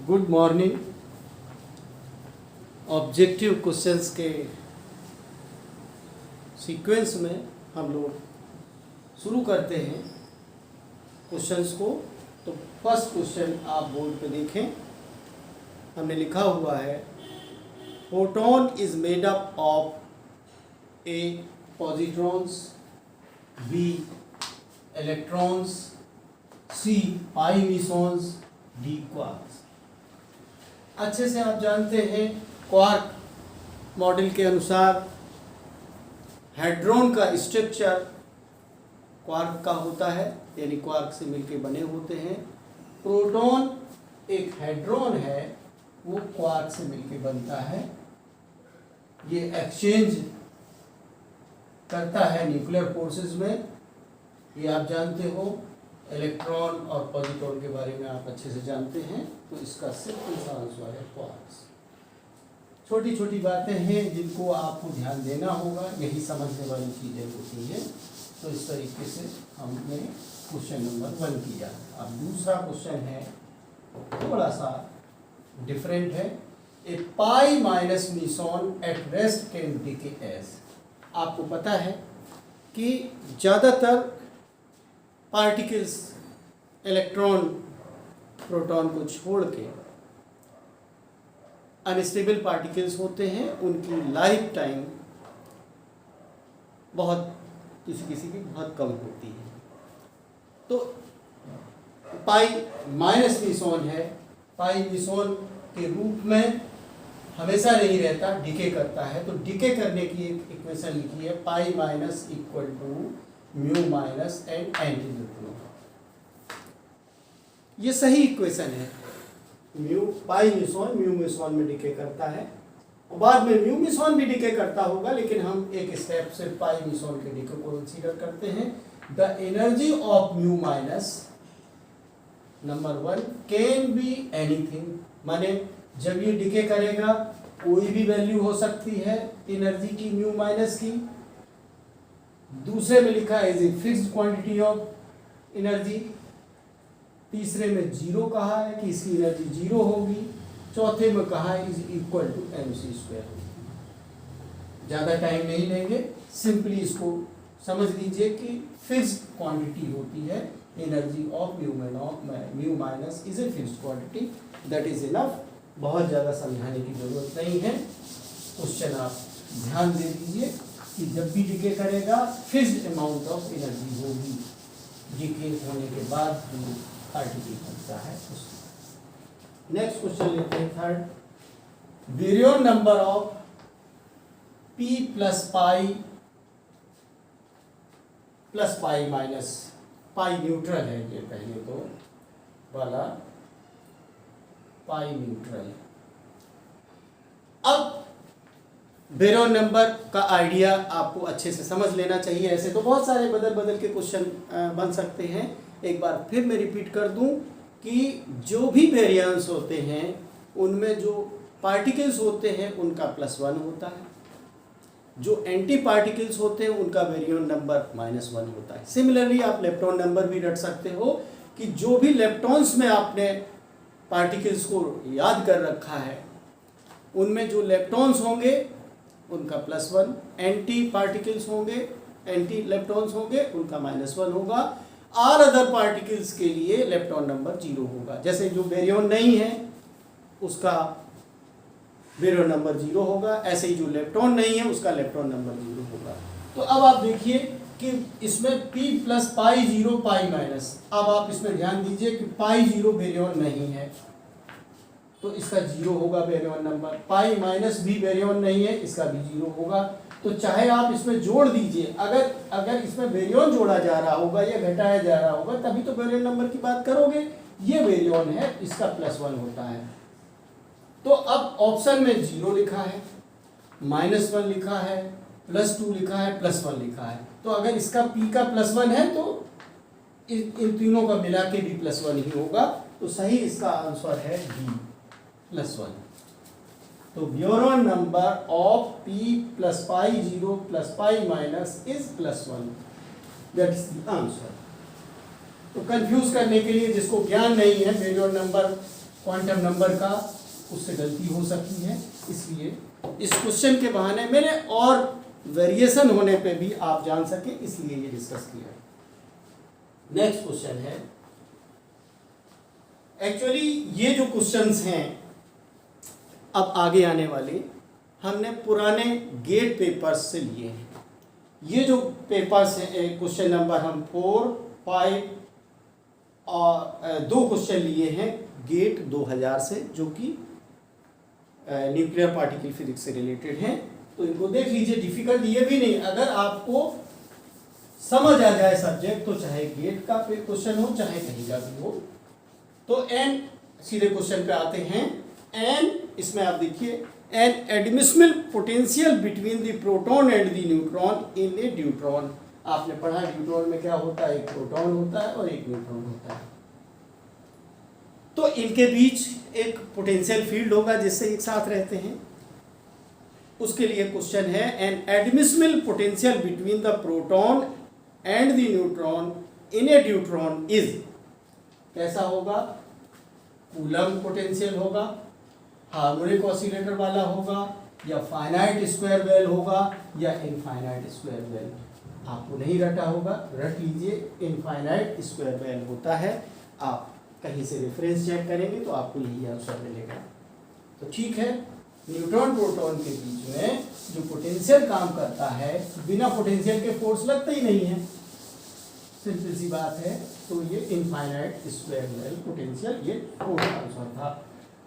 Good morning. Objective questions के sequence में हम लोग शुरू करते हैं क्वेश्चंस को। तो फर्स्ट क्वेश्चन आप बोर्ड पे देखें, हमने लिखा हुआ है photon is made up of A positrons, B electrons, C pi mesons, D quarks. अच्छे से आप जानते हैं क्वार्क मॉडल के अनुसार हेड्रॉन का स्ट्रक्चर क्वार्क का होता है, यानी क्वार्क से मिलकर बने होते हैं। प्रोटॉन एक हेड्रॉन है, वो क्वार्क से मिलकर बनता है। ये एक्सचेंज करता है न्यूक्लियर फोर्सेस में, ये आप जानते हो। इलेक्ट्रॉन और पॉजिट्रॉन के बारे में आप अच्छे से जानते हैं। तो इसका सिंपल सा आंसर है क्वार्क्स। छोटी छोटी बातें हैं जिनको आपको ध्यान देना होगा, यही समझने वाली चीज़ें होती हैं। तो इस तरीके से हमने क्वेश्चन नंबर 1 किया। अब दूसरा क्वेश्चन है, थोड़ा सा डिफरेंट है। A pi minus meson at rest can decay as. आपको पता है कि ज़्यादातर पार्टिकल्स इलेक्ट्रॉन प्रोटॉन को छोड़ के अनस्टेबल पार्टिकल्स होते हैं, उनकी लाइफ टाइम बहुत किसी की बहुत कम होती है। तो पाई माइनस मीसॉन है, पाई मीसॉन के रूप में हमेशा नहीं रहता, डिके करता है। तो डिके करने की एक इक्वेशन लिखी है, pi minus equal to mu minus and anti. ये सही इक्वेशन है। म्यू पाई मीसॉन म्यू मीसॉन में डिके करता है, और बाद में म्यू मीसॉन भी डिके करता होगा, लेकिन हम एक स्टेप से पाई मीसॉन के डिके को कंसीडर करते हैं। The energy of mu minus number 1 can be anything, माने जब ये डिके करेगा कोई भी वैल्यू हो सकती है एनर्जी की म्यू माइनस की। दूसरे में लिखा है is a fixed quantity of energy. तीसरे में 0 कहा है कि इसकी एनर्जी 0 होगी। चौथे में कहा है इज इक्वल टू mc²। ज़्यादा टाइम नहीं लेंगे, सिंपली इसको समझ लीजिए कि फिक्स्ड क्वांटिटी होती है energy of mu minus is a fixed quantity, that is enough. बहुत ज़्यादा समझाने की जरूरत नहीं है। क्वेश्चन आप ध्यान दे दीजिए कि जब भी डिके करेगा फिक्स्ड अमाउंट ऑफ एनर्जी होगी, डिके होने के बाद जो पार्टिकल बनता है उसको। नेक्स्ट क्वेश्चन लेते हैं third. Virion number of p plus pi minus pi neutral है, ये पहले तो वाला पाई न्यूट्रल। अब बेरोन नंबर का आइडिया आपको अच्छे से समझ लेना चाहिए। ऐसे तो बहुत सारे बदल के क्वेश्चन बन सकते हैं। एक बार फिर मैं रिपीट कर दूं कि जो भी वेरिएंस होते हैं उनमें जो पार्टिकल्स होते हैं उनका +1 होता है, जो एंटी पार्टिकल्स होते हैं उनका वेरिएंट नंबर -1 होता है। सिमिलरली आप लेप्टॉन नंबर भी रट सकते हो कि जो भी लेप्टॉन्स में आपने पार्टिकल्स को याद कर रखा है उनमें जो लेप्टॉन्स होंगे उनका +1, एंटी पार्टिकल्स होंगे, एंटी लेप्टॉन्स होंगे उनका -1 होगा। ऑल अदर पार्टिकल्स के लिए लेप्टॉन नंबर 0 होगा। जैसे जो बेरियन नहीं है उसका बेरियन नंबर 0 होगा, ऐसे ही जो लेप्टॉन नहीं है उसका लेप्टॉन नंबर 0 होगा। तो अब आप देखिए कि इसमें p plus pi 0 pi minus, अब आप इसमें ध्यान दीजिए कि पाई 0 बेरियन नहीं है तो इसका 0 होगा बेरियन नंबर। पाई माइनस भी बेरियन नहीं है, इसका भी 0 होगा। तो चाहे आप इसमें जोड़ दीजिए, अगर इसमें बेरियन जोड़ा जा रहा होगा या घटाया जा रहा होगा तभी तो बेरियन नंबर की बात करोगे। ये बेरियन है, इसका +1 होता है। तो अब ऑप्शन में 0 लिखा है, -1 लिखा है, +2 लिखा है, +1 लिखा है। तो अगर इसका p का +1 है तो इन तीनों का मिला के भी +1 ही होगा। तो सही इसका आंसर है D +1। तो baryon number of p plus pi 0 plus pi minus is +1, that is the answer. तो कंफ्यूज करने के लिए, जिसको ज्ञान नहीं है बेरियन नंबर क्वांटम नंबर का, उससे गलती हो सकती है, इसलिए इस क्वेश्चन के बहाने मैंने और वेरिएशन होने पे भी आप जान सके इसलिए ये डिस्कस किया। नेक्स्ट क्वेश्चन है, एक्चुअली ये जो क्वेश्चंस हैं अब आगे आने वाले हमने पुराने गेट पेपर्स से लिए हैं। ये जो पेपर्स हैं, क्वेश्चन नंबर हम 4, 5 और 2 क्वेश्चन लिए हैं गेट 2000 से, जो कि न्यूक्लियर पार्टिकल फिजिक्स से रिलेटेड हैं। तो इनको देख लीजिए, डिफिकल्ट ये भी नहीं, अगर आपको समझ आ जाए सब्जेक्ट तो चाहे गेट का क्वेश्चन हो चाहे कहीं का भी हो। तो एन, सीधे क्वेश्चन पे आते हैं। एन, इसमें आप देखिए, an admissible potential between the proton and the neutron in a deuteron. आपने पढ़ा ड्यूट्रॉन में क्या होता है, एक प्रोटॉन होता है और एक न्यूट्रॉन होता है। तो इनके बीच एक पोटेंशियल फील्ड होगा जिससे एक साथ रहते हैं। उसके लिए क्वेश्चन है, an admissible potential between the proton and the neutron in a deuteron is, कैसा होगा, कूलम पोटेंशियल होगा, हार्मोनिक ऑसिलेटर वाला होगा, या फाइनाइट स्क्वायर वेल होगा, या इनफाइनाइट स्क्वायर वेल। आपको नहीं रटा होगा, रट लीजिए, इनफाइनाइट स्क्वायर वेल होता है। आप कहीं से रेफरेंस चेक करेंगे तो आपको यही आंसर मिलेगा। तो ठीक है, न्यूट्रॉन प्रोटॉन के बीच में जो पोटेंशियल काम करता है, बिना पोटेंशियल के फोर्स लगता ही नहीं है, सिंपल सी बात है। तो ये इनफाइनाइट स्क्वायर वेल पोटेंशियल, ये फोर्थ आंसर था।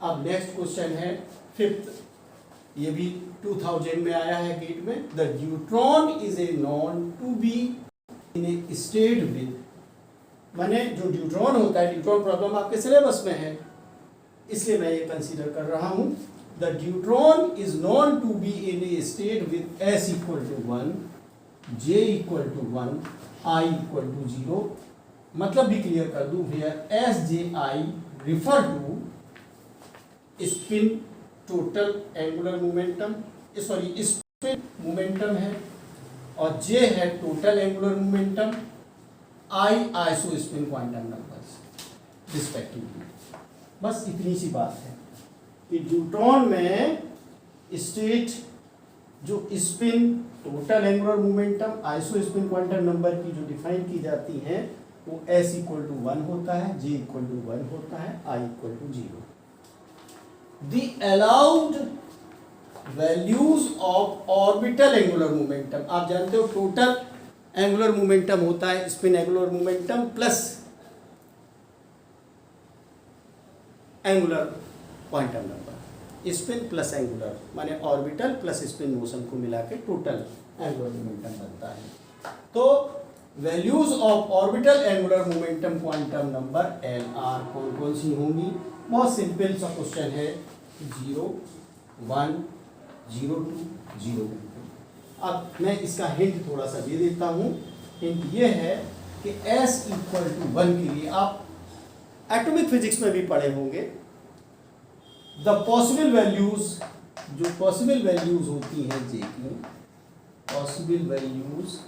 अब नेक्स्ट क्वेश्चन है 5th, ये भी 2000 में आया है गेट में। The neutron is a known to be in a state with, माने जो न्यूट्रॉन होता है, न्यूट्रॉन प्रॉब्लम आपके सिलेबस में है इसलिए मैं ये कंसीडर कर रहा हूं। The neutron is known to be in a state with s equal to 1, j equal to 1, i equal to 0। मतलब भी क्लियर कर दूं, here s j i refer to spin total angular momentum, sorry spin momentum है, और j है total angular momentum, I isospin quantum numbers respectively. बस इतनी सी बात है कि न्यूट्रॉन में स्टेट जो spin total angular momentum iso spin quantum number की जो डिफाइन की जाती है वो s इक्वल टू 1 होता है, j इक्वल टू 1 होता है, i equal to 0। The allowed values of orbital angular momentum, आप जानते हो टोटल एंगुलर मोमेंटम होता है spin angular momentum plus angular quantum number, spin plus angular माने ऑर्बिटल प्लस स्पिन मोशन को मिला के टोटल एंगुलर मोमेंटम बनता है। तो values of orbital angular momentum quantum number LR कौन कौन सी होंगी, बहुत सिंपल सा क्वेश्चन है, 0, 1, 0, 2, 0। अब मैं इसका हिंट थोड़ा सा दे देता हूँ। हिंट ये है कि s इक्वल टू 1 के लिए आप एटॉमिक फिजिक्स में भी पढ़े होंगे, द पॉसिबल वैल्यूज, जो पॉसिबल वैल्यूज होती हैं j की, पॉसिबल वैल्यूज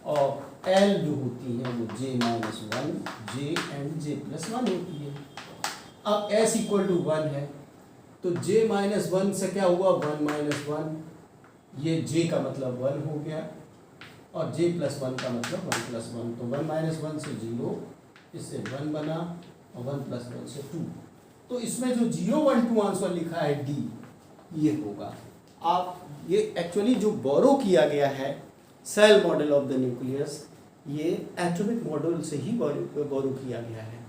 ऑफ l जो होती हैं वो j-1, j एंड j+1 होती है। अब s इक्वल टू 1 है तो j-1 से क्या हुआ, 1-1, ये j का मतलब 1 हो गया और j+1 का मतलब 1+1, तो 1-1 से 0, इससे 1 बना और 1+1 से 2। तो इसमें जो 0, 1, 2 आंसर लिखा है D, ये होगा। आप ये एक्चुअली जो बोरो किया गया है shell model of the nucleus, ये एटॉमिक मॉडल से ही बोरो किया गया है,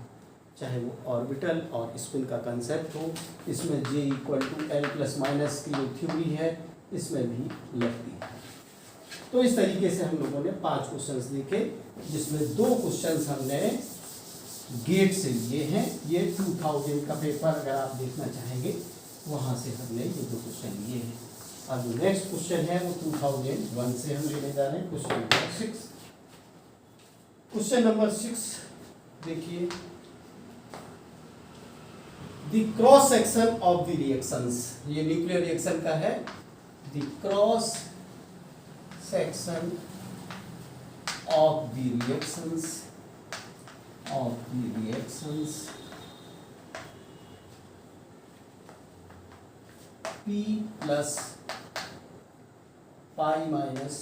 चाहे वो ऑर्बिटल और स्पिन का कंसेप्ट हो। इसमें j इक्वल टू l+- की जो थ्योरी है इसमें भी लगती है। तो इस तरीके से हम लोगों ने 5 क्वेश्चंस देखे, जिसमें 2 क्वेश्चंस हमने गेट से लिए हैं। ये 2000 का पेपर अगर आप देखना चाहेंगे वहाँ से हमने ये 2 क्वेश्चन लिए हैं। अब जो नेक्स्ट क्वेश्चन है वो 2001 से हम लेने जा रहे हैं, क्वेश्चन नंबर 6। क्वेश्चन नंबर 6 देखिए, the cross section of the reactions, ये न्यूक्लियर रिएक्शन का है। The cross section of the reactions P plus pi minus,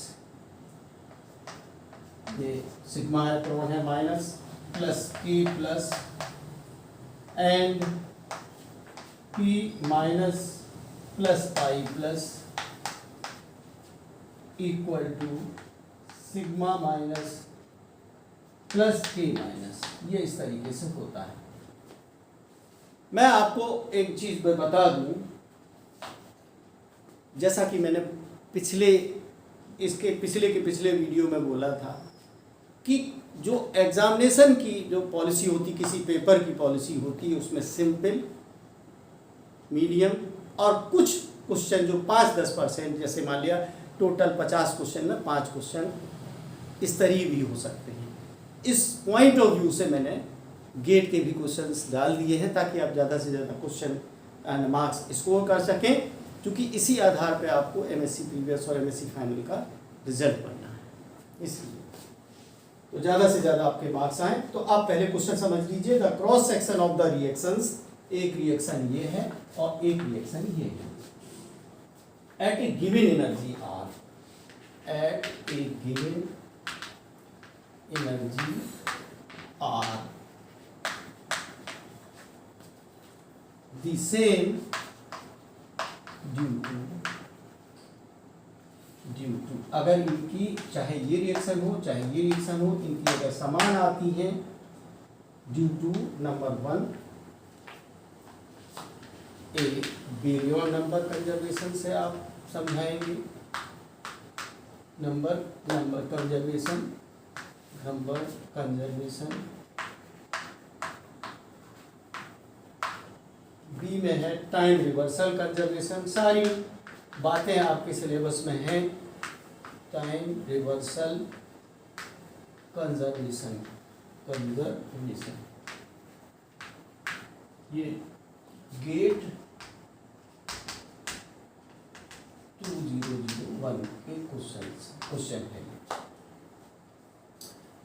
ये सिग्मा इलेक्ट्रॉन है minus, plus K plus and P minus plus pi plus equal to sigma minus plus K minus. ये इस तरीके से होता है। मैं आपको एक चीज बता दूं, जैसा कि मैंने पिछले वीडियो में बोला था कि जो एग्जामिनेशन की जो पॉलिसी होती, किसी पेपर की पॉलिसी होती है, उसमें सिंपल, मीडियम और कुछ क्वेश्चन जो 5-10%, जैसे मान लिया टोटल 50 क्वेश्चन में 5 क्वेश्चन इस तरह भी हो सकते हैं। इस पॉइंट ऑफ व्यू से मैंने गेट के भी क्वेश्चंस डाल दिए हैं ताकि आप ज़्यादा से ज़्यादा क्वेश्चन एंड मार्क्स स्कोर कर सकें, क्योंकि इसी आधार पे आपको एमएससी प्रीवियस और एमएससी फाइनल का रिजल्ट बनना है। इसलिए तो ज़्यादा से ज़्यादा आपके मार्क्स आए। तो आप पहले क्वेश्चन समझ लीजिए। The cross section of the reactions, एक रिएक्शन ये है और एक रिएक्शन ये है, at a given energy R, at a given energy R, the same due to अगर इनकी चाहे ये रिएक्शन हो चाहे ये रिएक्शन हो, इनकी अगर समान आती हैं, due to number 1 a baryon number conservation से आप समझाएंगे, नंबर कंजर्वेशन, बी में है टाइम रिवर्सल कंजर्वेशन। सारी बातें आपके सिलेबस में हैं। टाइम रिवर्सल कंजर्वेशन, ये गेट 2001 के क्वेश्चन है।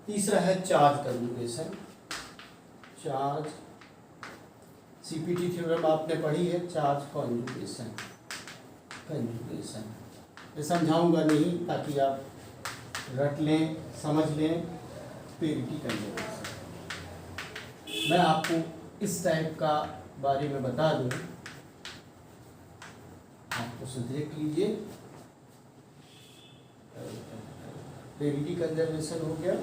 तीसरा है charge conjugation. Charge CPT theorem आपने पढ़ी है, चार्ज कंजुगेशन मैं समझाऊंगा नहीं ताकि आप रट लें, समझ लें। पेरिटी कंजुगेशन मैं आपको इस टाइप का बारे में बता दूं, आपको देख लीजिए। पेरिटी कंजर्वेशन हो गया,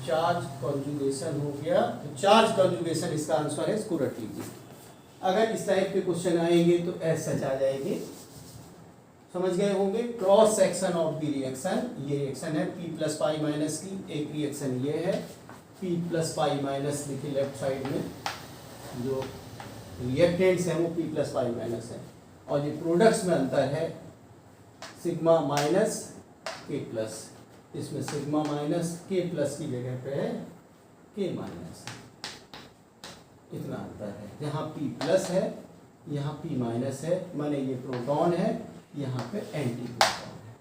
चार्ज कंजुगेशन हो गया। तो चार्ज कंजुगेशन इसका आंसर है, इसको रट लीजिए। अगर इस टाइप के क्वेश्चन आएंगे तो एज सच आ जाएंगे, समझ गए होंगे। Cross section of the reaction, ये रिएक्शन है P प्लस पाई माइनस की, एक रिएक्शन ये है P प्लस पाई माइनस, देखिए लेफ्ट साइड में जो रिएक्टेंट्स हैं वो P प्लस पाई माइनस है, और ये प्रोडक्ट्स में अंतर है सिग्मा माइनस K प्लस। इसमें सिग्मा माइनस K प्लस की जगह पे है K माइनस, इतना अंतर है। जहाँ P प्लस है यहाँ P माइनस है, माने ये प्रोटॉन है, यहाँ पे एंटी प्रोटॉन है,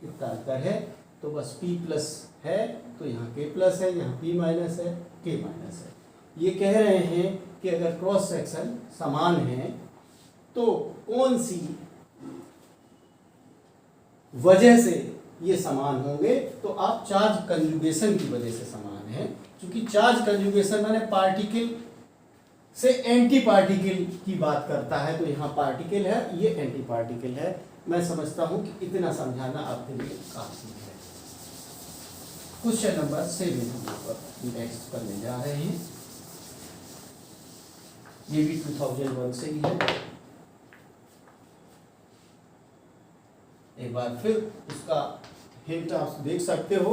इतना अंतर है। तो बस P प्लस है तो यहाँ K प्लस है, यहाँ P माइनस है, K माइनस है। ये कह रहे हैं कि अगर क्रॉस सेक्शन समान है तो कौन सी वजह से ये समान होंगे, तो आप चार्ज कंजुगेशन की वजह से समान है। क्योंकि चार्ज कंजुगेशन माने पार्टिकल से एंटी पार्टिकल की बात करता है, तो यहाँ पार्टिकल है, ये एंटी पार्टिकल है। मैं समझता हूँ कि इतना समझाना आपके लिए काफी है। क्वेश्चन नंबर 7 हम नेक्स्ट करने जा रहे हैं। ये भी 2001 से ही है। एक बार फिर उसका हिंट आप देख सकते हो।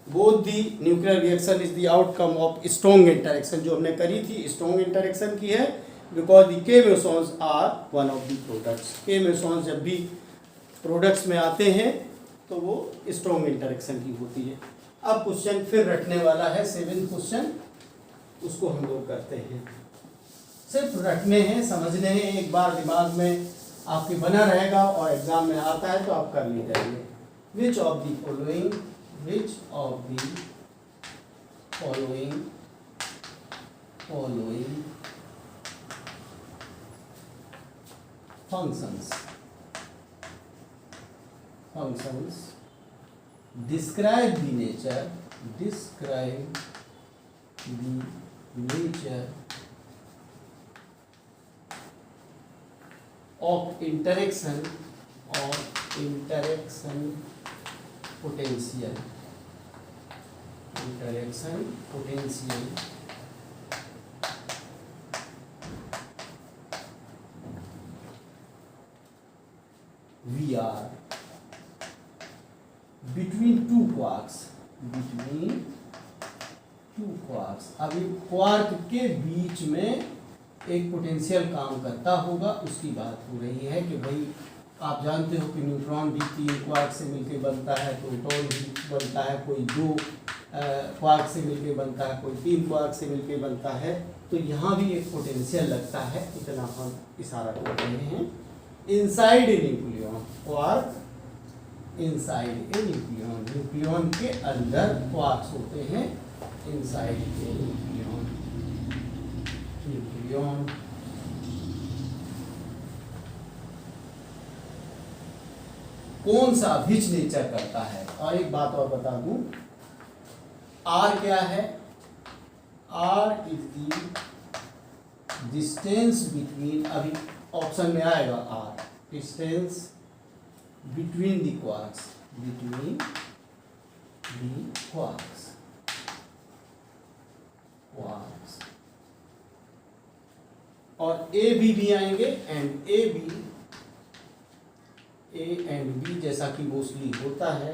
Both the nuclear reaction is the outcome of strong interaction, जो हमने करी थी स्ट्रॉन्ग इंटरेक्शन की है, because the K mesons are one of the products. K mesons जब भी प्रोडक्ट्स में आते हैं तो वो स्ट्रॉन्ग इंटरेक्शन की होती है। अब क्वेश्चन फिर रटने वाला है 7th क्वेश्चन, उसको हम लोग करते हैं। सिर्फ रटने हैं, समझने हैं, एक बार दिमाग में आपके बना रहेगा और एग्जाम में आता है तो आप कर ले जाएंगे। Which of the following functions describe the nature of interaction potential VR between two quarks अभी क्वार्क के बीच में एक पोटेंशियल काम करता होगा, उसकी बात हो रही है कि भाई आप जानते हो कि न्यूट्रॉन भी 3 क्वार्क से मिलकर बनता है, प्रोटॉन भी बनता है, कोई 2 क्वार्क से मिलकर बनता है, कोई 3 क्वार्क से मिलकर बनता है। तो यहाँ भी एक पोटेंशियल लगता है, इतना हम इशारा कर रहे हैं। Inside a nucleon quark, inside a nucleon के अंदर क्वार्क्स होते हैं। इनसाइड ए न्यूक्लियन कौन सा विच नेचर करता है। और एक बात और बता दूं, आर क्या है? R is the distance between, अभी ऑप्शन में आएगा R, distance between the quarks, और ए भी आएंगे, एंड ए एंड बी जैसा कि मोस्टली होता है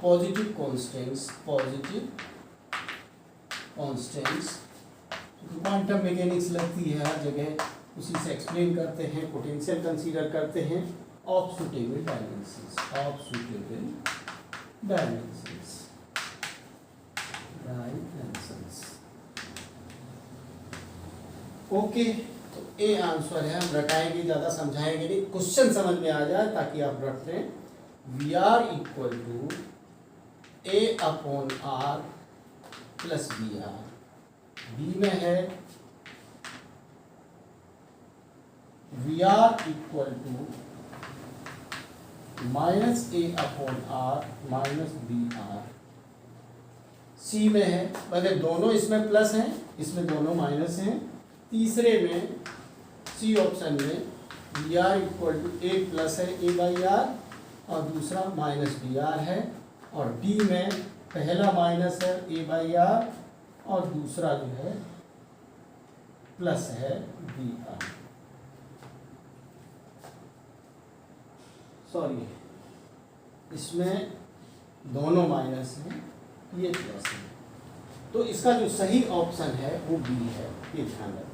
पॉजिटिव कॉन्स्टेंट्स, क्वांटम मैकेनिक्स लगती है हर जगह, उसी से एक्सप्लेन करते हैं, पोटेंशियल कंसीडर करते हैं, ऑफ सुटेबल डायमेंशंस। ओके, तो ए आंसर है। हम रटाएंगे, ज़्यादा समझाएंगे नहीं, क्वेश्चन समझ में आ जाए ताकि आप रट लें। V are equal to A upon r plus B r. B में है V are equal to minus A upon r minus B r. C में है, मतलब दोनों इसमें प्लस हैं, इसमें दोनों माइनस हैं। तीसरे में सी ऑप्शन में V are equal to A plus है ए बाई आर और दूसरा माइनस बी आर है, और डी में पहला माइनस है ए बाई आर और दूसरा जो है प्लस है बी आर। सॉरी, इसमें दोनों माइनस हैं, ये प्लस है, तो इसका जो सही ऑप्शन है वो बी है। ये ध्यान रखें,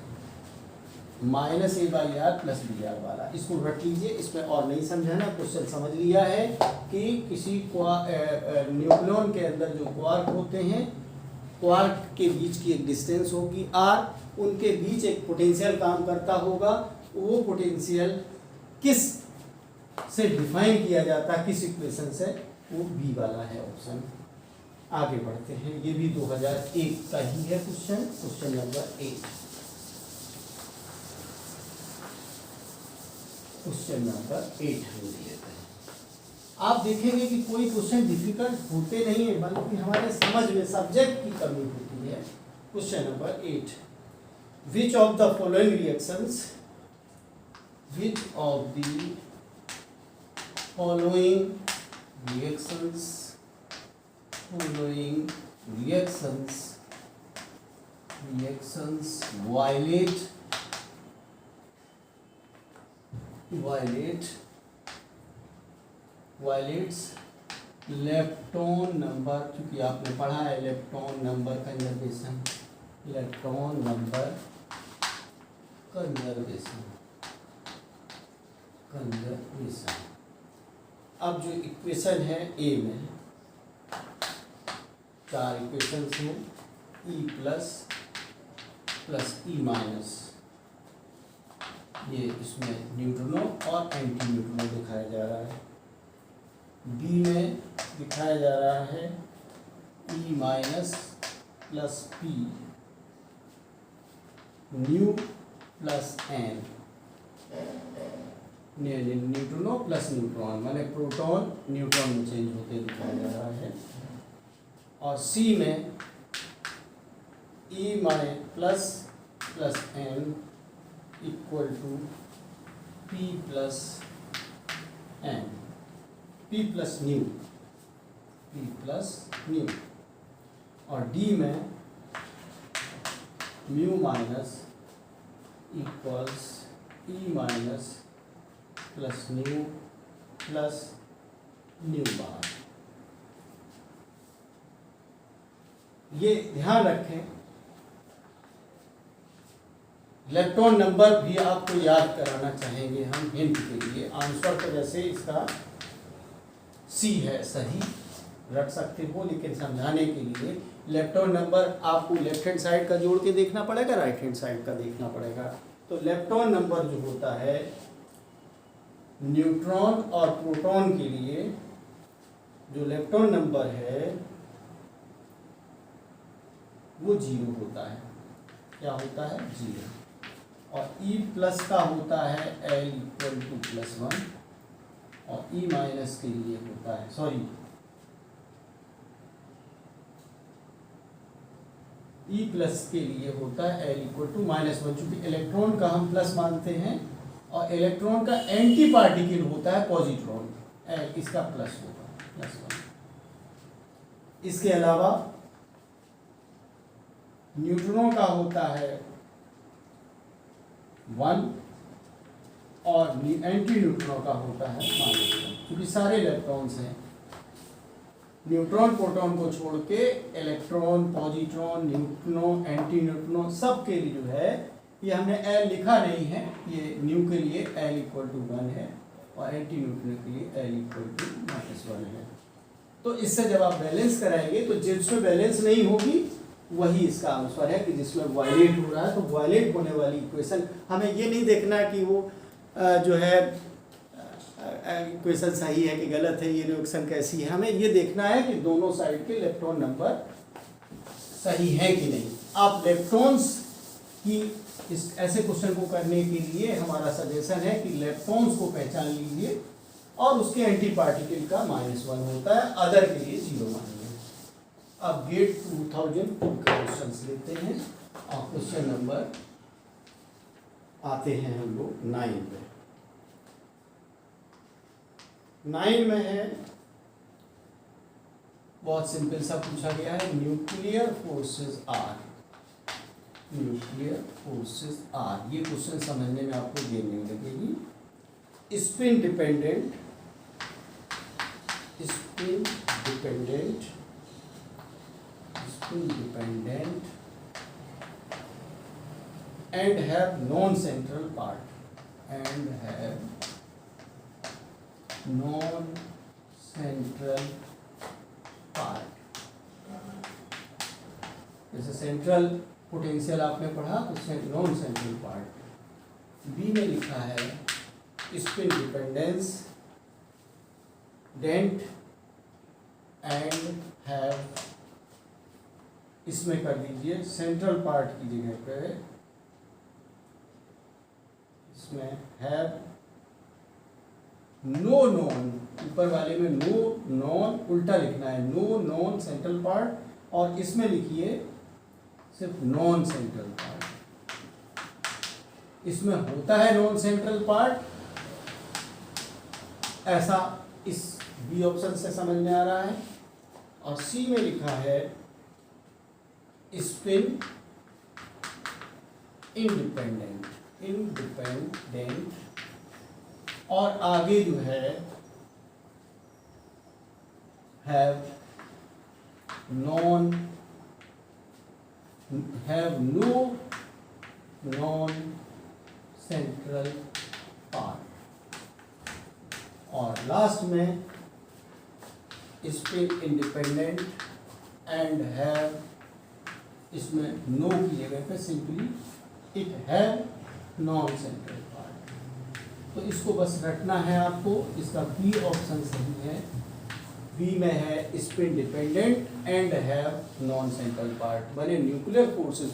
minus A by R plus B R वाला, इसको रट लीजिए, इसमें और नहीं समझाना, क्वेश्चन समझ लिया है कि किसी न्यूक्लियन के अंदर जो क्वार्क होते हैं, क्वार्क के बीच की एक डिस्टेंस होगी आर, उनके बीच एक पोटेंशियल काम करता होगा। वो पोटेंशियल किस से डिफाइन किया जाता है, किस इक्वेशन से, वो बी वाला है ऑप्शन। आगे बढ़ते हैं, ये भी 2001 का ही है क्वेश्चन नंबर 8। क्वेश्चन नंबर 8 हम लेते हैं। आप देखेंगे कि कोई क्वेश्चन डिफिकल्ट होते नहीं है, बल्कि हमारे समझ में सब्जेक्ट की कमी होती है। Question number 8, which of the following reactions violates lepton number, क्योंकि आपने पढ़ा है lepton नंबर कंजर्वेशन, अब जो इक्वेशन है ए में 4 इक्वेशंस हैं, ई प्लस ई माइनस, ये इसमें न्यूट्रिनो और एंटी न्यूट्रिनो दिखाया जा रहा है। बी में दिखाया जा रहा है e minus plus p nu plus n. Neutrino plus neutron, माने प्रोटॉन न्यूट्रॉन में चेंज होते दिखाया जा रहा है। और सी में ई माने plus plus N equal to P plus N, P plus nu. और डी में mu minus equals E minus plus nu bar. ये ध्यान रखें, इलेक्ट्रॉन नंबर भी आपको याद कराना चाहेंगे हम हिंट के लिए। आंसर तो वैसे इसका सी है, सही रख सकते हो, लेकिन समझाने के लिए इलेक्ट्रॉन नंबर आपको लेफ्ट हैंड साइड का जोड़ के देखना पड़ेगा, राइट हैंड साइड का देखना पड़ेगा। तो इलेक्ट्रॉन नंबर जो होता है न्यूट्रॉन और प्रोटॉन के लिए, जो इलेक्ट्रॉन नंबर है वो 0 होता है। क्या होता है? 0। और E प्लस का होता है L इक्वल टू +1, और E माइनस के लिए होता है, सॉरी, E प्लस के लिए होता है L इक्वल टू -1। चूंकि इलेक्ट्रॉन का हम प्लस मानते हैं और इलेक्ट्रॉन का एंटी पार्टिकल होता है पॉजिट्रॉन, इसका प्लस होगा, +1। इसके अलावा न्यूट्रॉनों का होता है 1 और एंटी न्यूट्रॉनों का होता है -1। क्योंकि सारे इलेक्ट्रॉन्स हैं, न्यूट्रॉन प्रोटॉन को छोड़ के electron, positron, neutrino, anti neutrino सब के लिए जो है, ये हमने L लिखा नहीं है, ये न्यू के लिए L इक्वल टू 1 है और एंटी न्यूट्रिनो के लिए L इक्वल टू -1 है। तो इससे जब आप बैलेंस कराएंगे तो जिसमें बैलेंस नहीं होगी वही इसका आंसर है, कि जिसमें वायलेट हो रहा है तो वायलेट होने वाली इक्वेशन। हमें ये नहीं देखना कि वो जो है इक्वेशन सही है कि गलत है, ये रिएक्शन कैसी है, हमें ये देखना है कि दोनों साइड के इलेक्ट्रॉन नंबर सही है कि नहीं। आप इलेक्ट्रॉन्स की इस ऐसे क्वेश्चन को करने के लिए हमारा सजेशन है कि इलेक्ट्रॉन्स को पहचान लीजिए और उसके एंटी पार्टिकल का -1 होता है, अदर के लिए 0 मानिए। अब गेट 2000 का क्वेश्चन लेते हैं और क्वेश्चन नंबर आते हैं हम लोग 9 पे। 9 में है, बहुत सिंपल सा पूछा गया है, nuclear forces are. Nuclear forces are, ये क्वेश्चन समझने में आपको देर नहीं लगेगी। Spin dependent and have non-central part, जैसे सेंट्रल पोटेंशियल आपने पढ़ा तो नॉन सेंट्रल पार्ट। बी में लिखा है spin dependence, dent and have, इसमें कर दीजिए सेंट्रल पार्ट की जगह पे इसमें हैव नो नॉन, ऊपर वाले में नो नॉन उल्टा लिखना है, नो नॉन सेंट्रल पार्ट, और इसमें लिखिए सिर्फ नॉन सेंट्रल पार्ट। इसमें होता है नॉन सेंट्रल पार्ट, ऐसा इस बी ऑप्शन से समझ में आ रहा है। और सी में लिखा है स्पिन इंडिपेंडेंट, और आगे जो है have no non central part, और लास्ट में स्पिन इंडिपेंडेंट एंड हैव, इसमें नो की जगह पे simply it have non central part. तो इसको बस रखना है आपको, इसका बी ऑप्शन सही है। बी में है spin dependent and have non central part, माने न्यूक्लियर फोर्सेस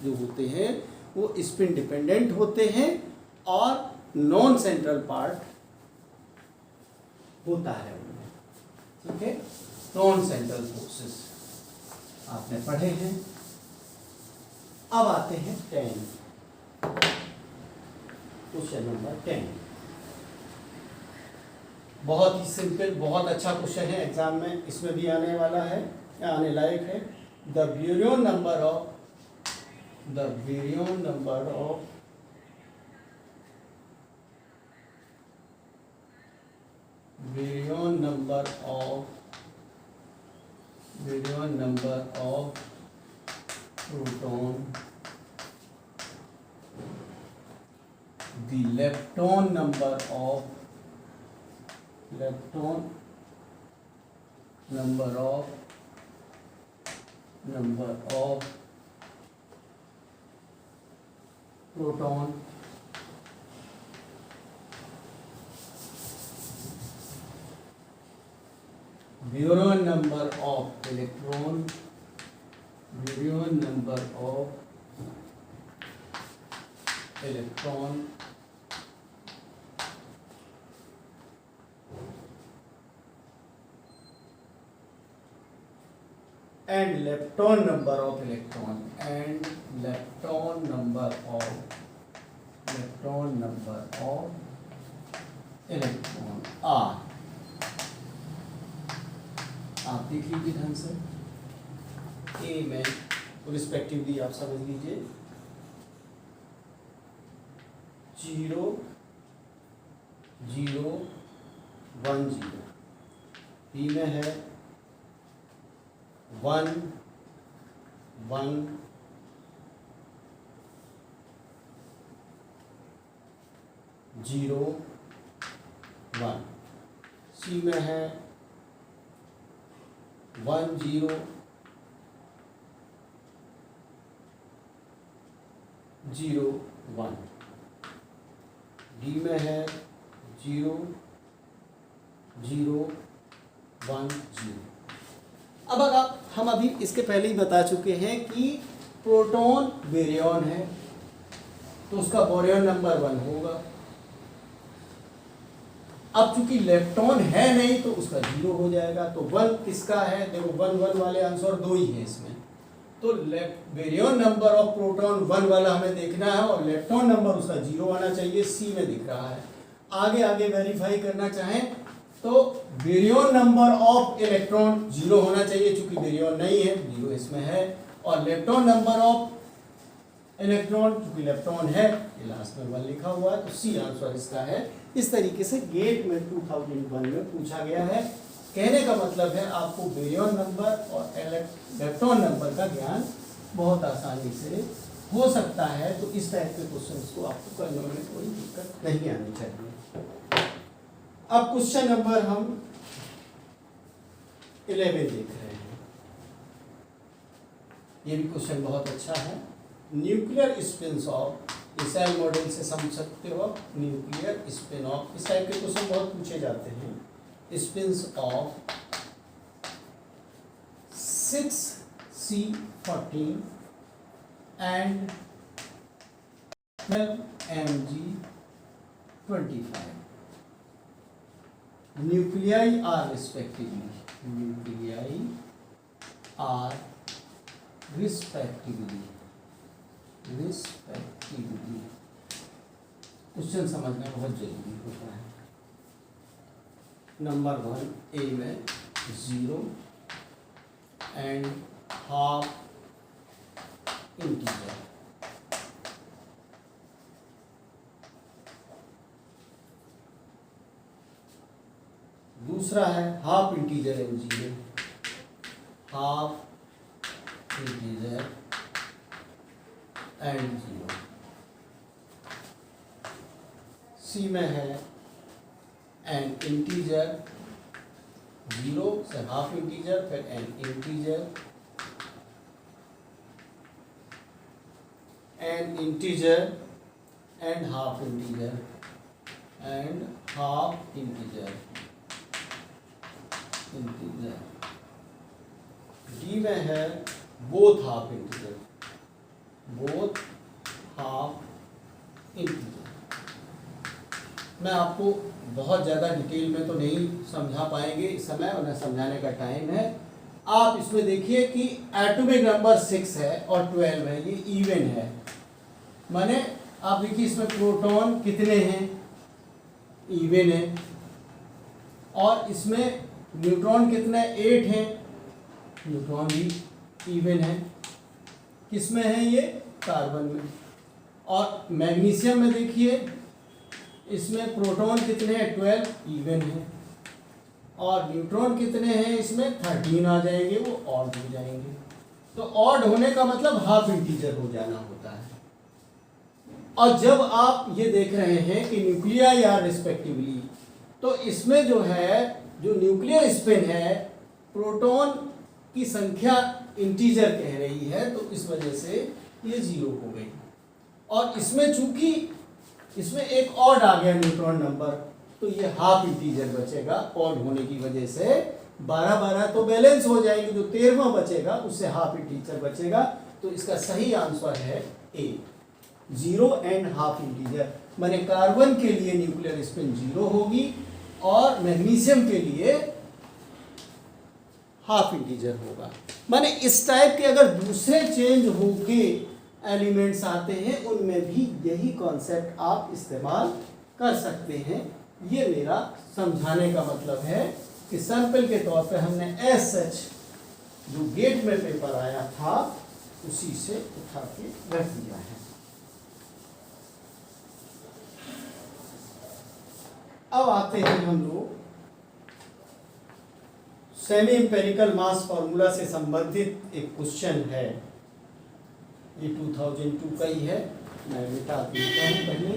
जो होते हैं वो स्पिन डिपेंडेंट होते हैं और नॉन सेंट्रल पार्ट होता है उनमें, ठीक है। नॉन सेंट्रल फोर्सेस आपने पढ़े हैं। अब आते हैं 10, क्वेश्चन नंबर 10। बहुत ही सिंपल, बहुत अच्छा क्वेश्चन है, एग्जाम में इसमें भी आने वाला है, आने लायक है। The baryon number of baryon number of proton, the lepton number of proton Bureau number of electron, Bureau number of electron and lepton number of electron and lepton number of electron are, आप देख लीजिए ढंग से। ए में respectively आप समझ लीजिए 0 0 1 0। B में है 1 1 0 1। सी में है 1 0 0 1। डी में है 0 0 1 0। अब अगर हम अभी इसके पहले ही बता चुके हैं कि प्रोटॉन बेरियन है तो उसका बोरियन नंबर 1 होगा। अब चूंकि इलेक्ट्रॉन है नहीं तो उसका 0 हो जाएगा। तो 1 किसका है, देखो 1 1 वाले आंसर 2 ही है इसमें। तो बेरियन नंबर ऑफ प्रोटॉन 1 वाला हमें देखना है और इलेक्ट्रॉन नंबर उसका 0 आना चाहिए, सी में दिख रहा है। आगे वेरीफाई करना चाहें तो बेरियन नंबर ऑफ इलेक्ट्रॉन 0 होना चाहिए, चूंकि बेरियन नहीं है 0 इसमें है। और इलेक्ट्रॉन नंबर ऑफ इलेक्ट्रॉन, चूंकि इलेक्ट्रॉन है ये लास्ट में 1 लिखा हुआ है, तो सी आंसर इसका है। इस तरीके से गेट में 2001 में पूछा गया है। कहने का मतलब है आपको बेरियन नंबर और इलेक्ट्रॉन नंबर का ज्ञान बहुत आसानी से हो सकता है। तो इस टाइप के क्वेश्चंस को आपको करने में कोई दिक्कत नहीं आनी चाहिए। अब क्वेश्चन नंबर हम 11 देख रहे हैं। ये भी क्वेश्चन बहुत अच्छा है। Nuclear spin of, shell model से समझ सकते हो, न्यूक्लियर स्पिन ऑफ, इस टाइप के क्वेश्चन बहुत पूछे जाते हैं। Spins of 6C14 and 12Mg25 nuclei are respectively question समझना बहुत जरूरी होता है। नंबर 1 ए में 0 एंड हाफ इंटीजर, दूसरा है half integer and 0, half integer and 0। सी में है एन इंटीजर 0 से हाफ इंटीजर, फिर N integer and half integer D में है बोथ हाफ इंटीजर मैं आपको बहुत ज़्यादा डिटेल में तो नहीं समझा पाएंगे इस समय, उन्हें समझाने का टाइम है। आप इसमें देखिए कि एटॉमिक नंबर 6 है और 12 है, ये इवन है। माने आप देखिए इसमें प्रोटॉन कितने हैं, इवन है। और इसमें न्यूट्रॉन कितने, 8 हैं, न्यूट्रॉन भी इवन है। किसमें है ये, कार्बन में। और मैग्नीशियम में देखिए इसमें प्रोटॉन कितने हैं, 12, इवन है। और न्यूट्रॉन कितने हैं, इसमें 13 आ जाएंगे, वो ऑड हो जाएंगे। तो ऑड होने का मतलब हाफ इंटीजर हो जाना होता है। और जब आप ये देख रहे हैं कि न्यूक्लियाई आर रिस्पेक्टिवली, तो इसमें जो है, जो न्यूक्लियर स्पिन है, प्रोटॉन की संख्या इंटीजर कह रही है, तो इस वजह से ये 0 हो गई। और इसमें चूंकि इसमें एक ऑड आ गया न्यूट्रॉन नंबर, तो ये हाफ इंटीजर बचेगा। ऑड होने की वजह से 12-12 तो बैलेंस हो जाएंगे, जो 13वां बचेगा उससे हाफ इंटीजर बचेगा। तो इसका सही आंसर है ए, 0 एंड हाफ इंटीजर। माने कार्बन के लिए न्यूक्लियर स्पिन 0 होगी और मैग्नीशियम के लिए हाफ इंटीजर होगा। माने इस टाइप के अगर दूसरे चेंज होके एलिमेंट्स आते हैं, उनमें भी यही कॉन्सेप्ट आप इस्तेमाल कर सकते हैं। ये मेरा समझाने का मतलब है कि सैंपल के तौर पे हमने एज सच जो गेट में पेपर आया था उसी से उठा के रख दिया है। अब आते हैं हम लोग सेमी इंपेरिकल मास फॉर्मूला से संबंधित एक क्वेश्चन है। ये 2002 का ही है, मैं मिटा देता हूँ पहले,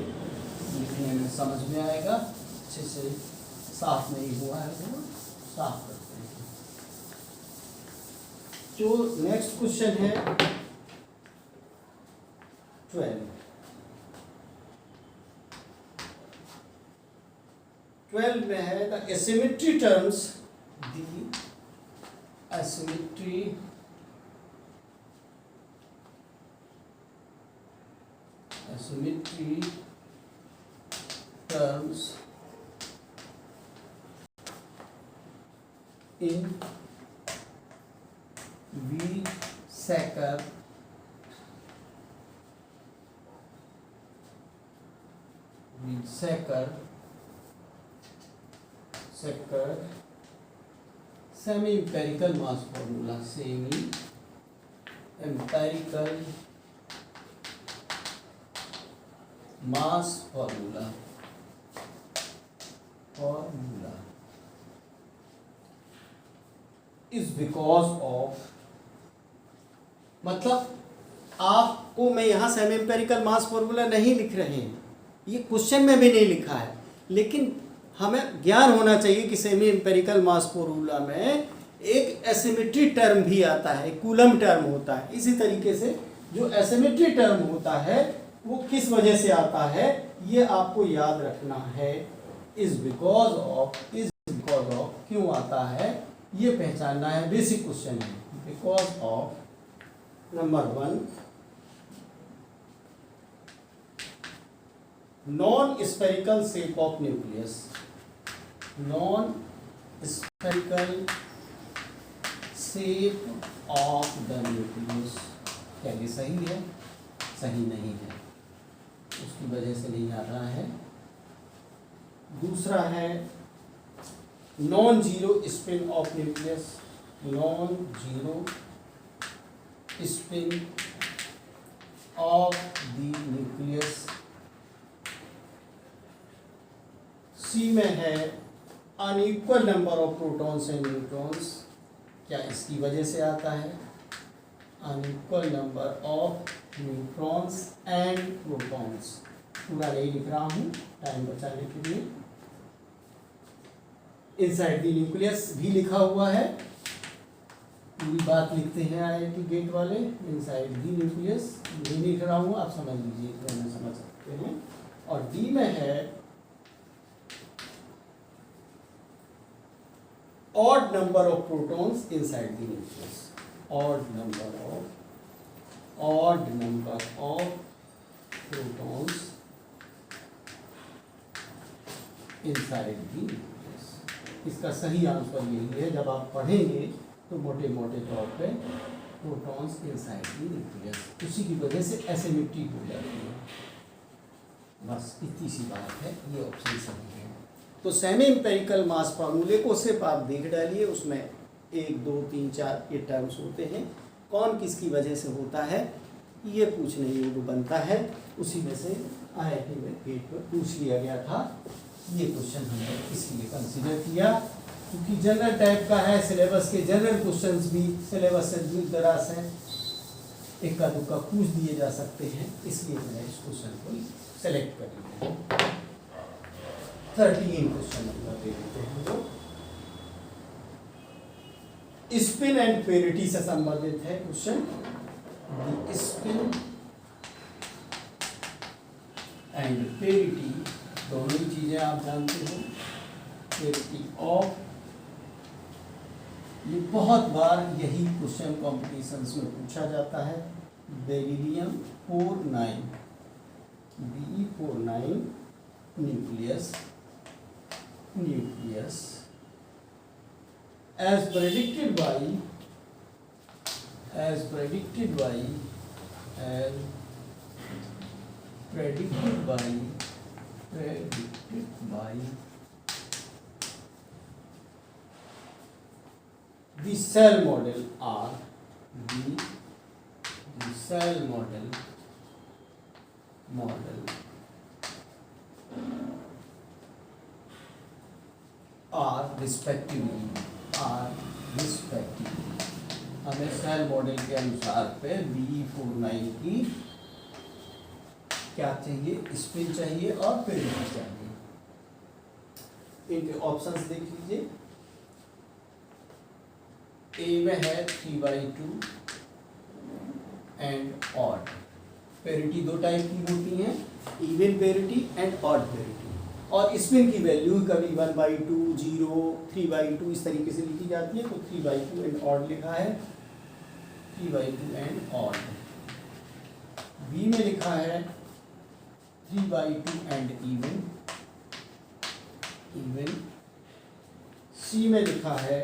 लिखने में समझ में आएगा। अच्छे से साफ नहीं हुआ है तो साफ करते हैं। जो नेक्स्ट क्वेश्चन है 12 में है the asymmetry terms, the asymmetry terms in Weizsäcker semi empirical mass formula, semi empirical mass formula is because of, मतलब आपको मैं यहाँ सेमी एम्पेरिकल मास फॉर्मूला नहीं लिख रहे हैं, ये क्वेश्चन में भी नहीं लिखा है, लेकिन हमें ज्ञान होना चाहिए कि सेमी एम्पेरिकल मास फॉर्मूला में एक एसिमेट्री टर्म भी आता है, कूलम टर्म होता है। इसी तरीके से जो एसिमेट्री टर्म होता है वो किस वजह से आता है, ये आपको याद रखना है। इज बिकॉज ऑफ क्यों आता है ये पहचानना है, बेसिक क्वेश्चन है। Because of number 1 non spherical shape of nucleus, non spherical shape of the nucleus. क्या ये सही है? सही नहीं है, उसकी वजह से नहीं आ रहा है। दूसरा है non zero spin of nucleus, non zero spin of the nucleus. C में है unequal number of protons and neutrons. क्या इसकी वजह से आता है? Unequal number of neutrons and protons. पूरा नहीं लिख रहा हूँ टाइम बचाने के लिए। इनसाइड द न्यूक्लियस भी लिखा हुआ है, पूरी बात लिखते हैं IIT गेट वाले। इनसाइड द न्यूक्लियस नहीं लिख रहा हूँ, आप समझ लीजिए, इतना समझ सकते हैं। और डी में है odd number of protons inside the nucleus, odd number of protons inside the nucleus. इसका सही आंसर यही है। जब आप पढ़ेंगे तो मोटे मोटे तौर पे प्रोटॉन्स इनसाइड दी न्यूक्लियस, उसी की वजह से एसिमेट्रिक हो जाती है। बस इतनी सी बात है, ये ऑप्शन सही है। तो सेमी एम्पिरिकल मास फार्मूले को सिर्फ आप देख डालिए, उसमें 1 2 3 4 ये टर्म्स होते हैं, कौन किसकी वजह से होता है ये पूछने योग्य बनता है। उसी में से IIT में गेट पर पूछ लिया गया था। ये क्वेश्चन हमने इसलिए कंसिडर किया क्योंकि जनरल टाइप का है, सिलेबस के जनरल क्वेश्चंस भी सिलेबस से दूर दराज हैं, इक्का दुक्का पूछ दिए जा सकते हैं, इसलिए मैंने इस क्वेश्चन को सेलेक्ट कर लिया। 13 क्वेश्चन नंबर दे देते हैं जो स्पिन एंड पेरिटी से संबंधित है क्वेश्चन। स्पिन एंड पेरिटी दोनों ही चीजें आप जानते हो। पेरिटी ऑफ, ये बहुत बार यही क्वेश्चन कॉम्पिटिशन्स में पूछा जाता है। Beryllium 49 Be49 nucleus as predicted by the cell model R, the cell model are respectively हमें सेल मॉडल के अनुसार पे Be49 की क्या चाहिए, स्पिन चाहिए और पेरिटी चाहिए। इनके ऑप्शंस देख लीजिए। ए में है 3/2 एंड ऑड। पेरिटी दो टाइप की होती हैं, even parity and odd parity. और स्पिन की वैल्यू कभी 1/2 0 3/2 इस तरीके से लिखी जाती है। तो 3/2 एंड ऑड लिखा है, 3/2 एंड ऑड। बी में लिखा है 3/2 एंड इवन। सी में लिखा है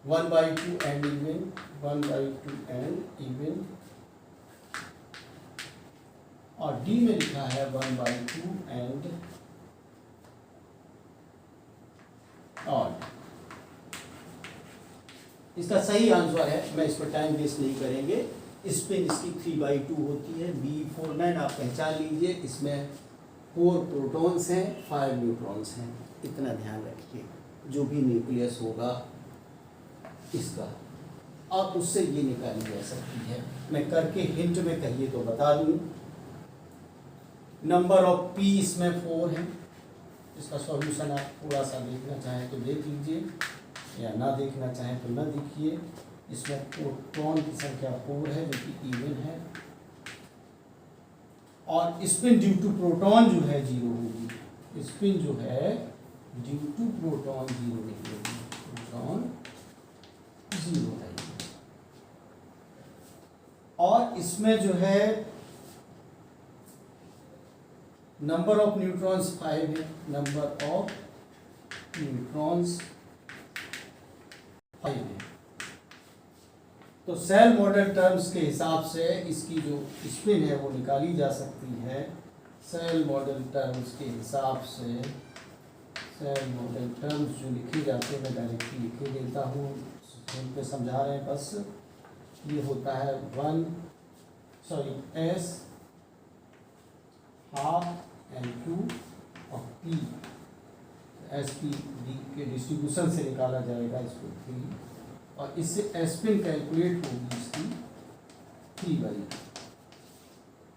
1/2 एंड इवन, 1/2 एंड इवन। और डी में लिखा है 1/2 एंड ऑड। इसका सही आंसर है, मैं इस पर टाइम वेस्ट नहीं करेंगे, स्पिन इसकी 3/2 होती है। Be49 आप पहचान लीजिए, इसमें 4 प्रोटॉन्स हैं 5 न्यूट्रॉन्स हैं, इतना ध्यान रखिए। जो भी न्यूक्लियस होगा इसका, अब उससे ये निकाली जा सकती है। मैं करके हिंट में कहिए तो बता दूं। नंबर ऑफ पी इसमें 4 है। इसका सॉल्यूशन आप थोड़ा सा देखना चाहें तो देख लीजिए, या ना देखना चाहें तो ना देखिए। इसमें प्रोटॉन की संख्या 4 है जो कि इवन है, और स्पिन ड्यू टू प्रोटॉन जो है 0 होगी। स्पिन जो है ड्यू टू प्रोटॉन 0 नहीं होगी, प्रोटॉन 0 है। और इसमें जो है नंबर ऑफ न्यूट्रॉन्स 5 है, नंबर ऑफ न्यूट्रॉन्स 5 है। तो सेल मॉडल टर्म्स के हिसाब से इसकी जो स्पिन है वो निकाली जा सकती है। सेल मॉडल टर्म्स के हिसाब से, सेल मॉडल टर्म्स जो लिखे जाते हैं मैं डायरेक्टली लिखे देता हूँ, उन पे समझा रहे हैं बस। ये होता है S हाफ एंड 2 और P, SP D के डिस्ट्रीब्यूशन से निकाला जाएगा इसको 3, और इससे स्पिन कैलकुलेट होगी इसकी 3/2।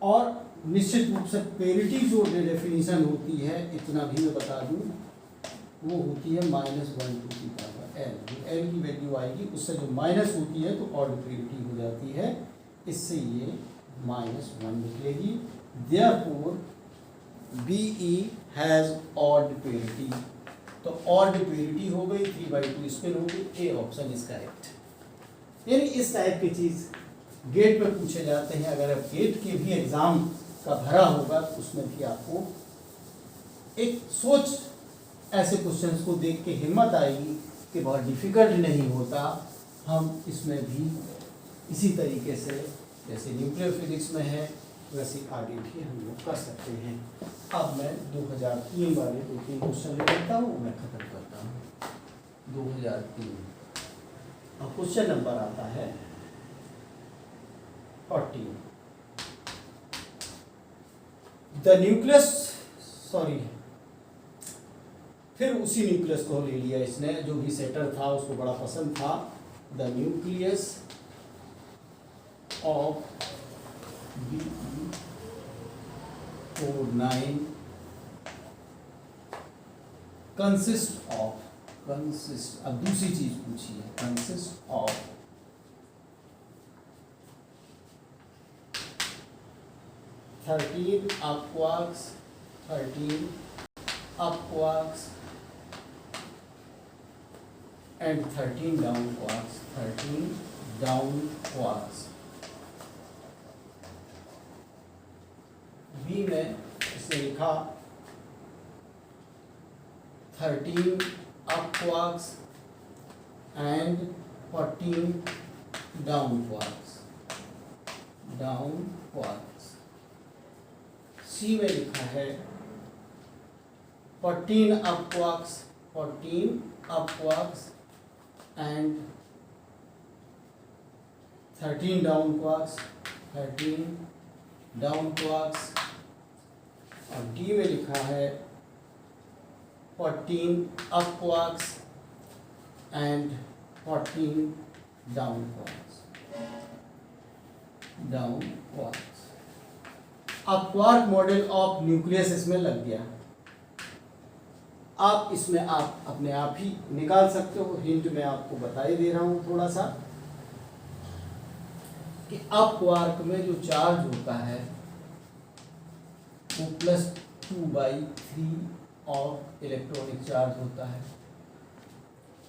और निश्चित रूप से पेरिटी जो डेफिनेशन होती है, इतना भी मैं बता दूं, वो होती है -1 टू दी पावर n। जो n की वैल्यू आएगी उससे जो माइनस होती है तो ऑड पेरिटी हो जाती है, इससे ये -1 निकलेगी। Therefore BE has odd parity. तो ऑड पेरिटी हो गई, 3/2 स्पिन हो गई। A option is correct. यानी इस टाइप की चीज़ गेट पर पूछे जाते हैं। अगर आप गेट के भी एग्ज़ाम का भरा होगा तो उसमें भी आपको एक सोच, ऐसे क्वेश्चंस को देख के हिम्मत आएगी कि बहुत डिफ़िकल्ट नहीं होता, हम इसमें भी इसी तरीके से जैसे न्यूक्लियर फिजिक्स में है वैसे आगे भी हम लोग कर सकते हैं। अब मैं 2003 वाले 2-3 क्वेश्चन ले लेता हूँ, मैं ख़त्म करता हूँ। 2003 अब क्वेश्चन नंबर आता है 14। द न्यूक्लियस, सॉरी, फिर उसी न्यूक्लियस को ले लिया इसने, जो भी सेटर था उसको बड़ा पसंद था। The nucleus of BE49 consist of, अब दूसरी चीज पूछी है, consist of 13 upquarks, 13 upquarks and 13 down quarks, 13 down quarks। B में इसने लिखा 13 up quarks and 14 down quarks, down quarks। सी में लिखा है 14 up quarks, 14 up quarks and 13 down quarks, 13 down quarks। और डी में लिखा है 14 up quarks and 14 down quarks, down quarks। अब क्वार्क मॉडल ऑफ न्यूक्लियस इसमें लग गया। आप इसमें आप अपने आप ही निकाल सकते हो, हिंट मैं आपको बता ही दे रहा हूँ थोड़ा सा, कि अब क्वार्क में जो चार्ज होता है वो +2/3 और इलेक्ट्रॉनिक चार्ज होता है,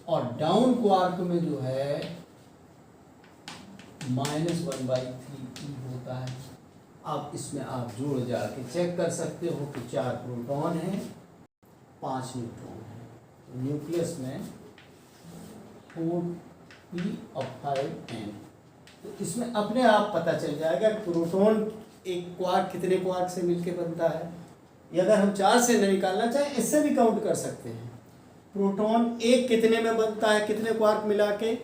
और डाउन क्वार्क में जो है -1/3 होता है। अब इसमें आप जोड़ जाके चेक कर सकते हो कि 4 प्रोटॉन हैं, 5 न्यूट्रॉन हैं। तो न्यूक्लियस में 4p और 5n, तो इसमें अपने आप पता चल जाएगा प्रोटॉन एक क्वार्क कितने क्वार्क से मिलके बनता है। या अगर हम 4 से न निकालना चाहें, इससे भी काउंट कर सकते हैं। प्रोटॉन एक कितने में बनता है, कितने क्वार्क मिला के,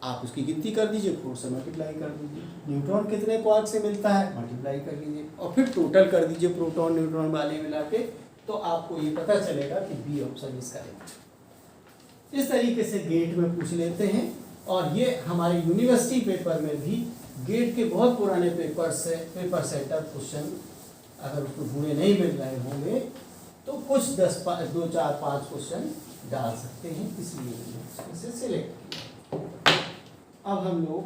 आप उसकी गिनती कर दीजिए, 4 से मल्टीप्लाई कर दीजिए। न्यूट्रॉन कितने क्वार्क से मिलता है, मल्टीप्लाई कर लीजिए, और फिर टोटल कर दीजिए प्रोटॉन न्यूट्रॉन वाले मिला के, तो आपको ये पता चलेगा कि बी ऑप्शन इसका है। इस तरीके से गेट में पूछ लेते हैं, और ये हमारे यूनिवर्सिटी पेपर में भी गेट के बहुत पुराने पेपर से पेपर सेटअप क्वेश्चन, अगर उसको ढूंढे नहीं मिल रहे होंगे तो कुछ 2, 4, 5 क्वेश्चन डाल सकते हैं, इसलिए मैंने इसे सिलेक्ट किया। अब हम लोग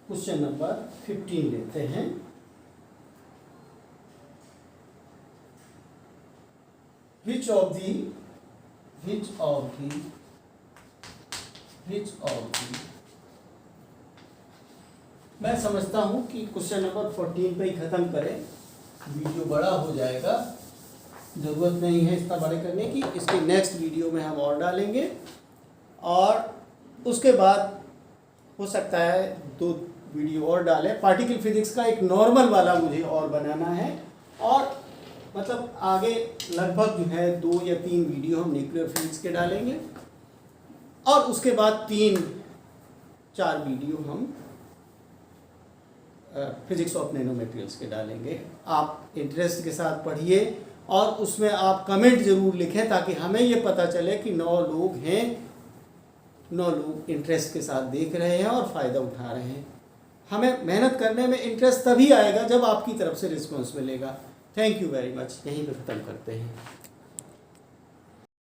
क्वेश्चन नंबर 15 लेते हैं। Which of the मैं समझता हूं कि क्वेश्चन नंबर 14 पे ही खत्म करें, वीडियो बड़ा हो जाएगा, ज़रूरत नहीं है इतना बड़े करने की। इसके नेक्स्ट वीडियो में हम और डालेंगे, और उसके बाद हो सकता है 2 वीडियो और डालें। पार्टिकल फिजिक्स का एक नॉर्मल वाला मुझे और बनाना है, और मतलब आगे लगभग जो है 2 या 3 वीडियो हम न्यूक्लियर फिजिक्स के डालेंगे, और उसके बाद 3-4 वीडियो हम फिजिक्स ऑफ नैनो मटेरियल्स के डालेंगे। आप इंटरेस्ट के साथ पढ़िए, और उसमें आप कमेंट ज़रूर लिखें, ताकि हमें ये पता चले कि 9 लोग हैं, 9 लोग इंटरेस्ट के साथ देख रहे हैं और फ़ायदा उठा रहे हैं। हमें मेहनत करने में इंटरेस्ट तभी आएगा जब आपकी तरफ से रिस्पॉन्स मिलेगा। Thank you very much. यहीं पे ख़त्म करते हैं।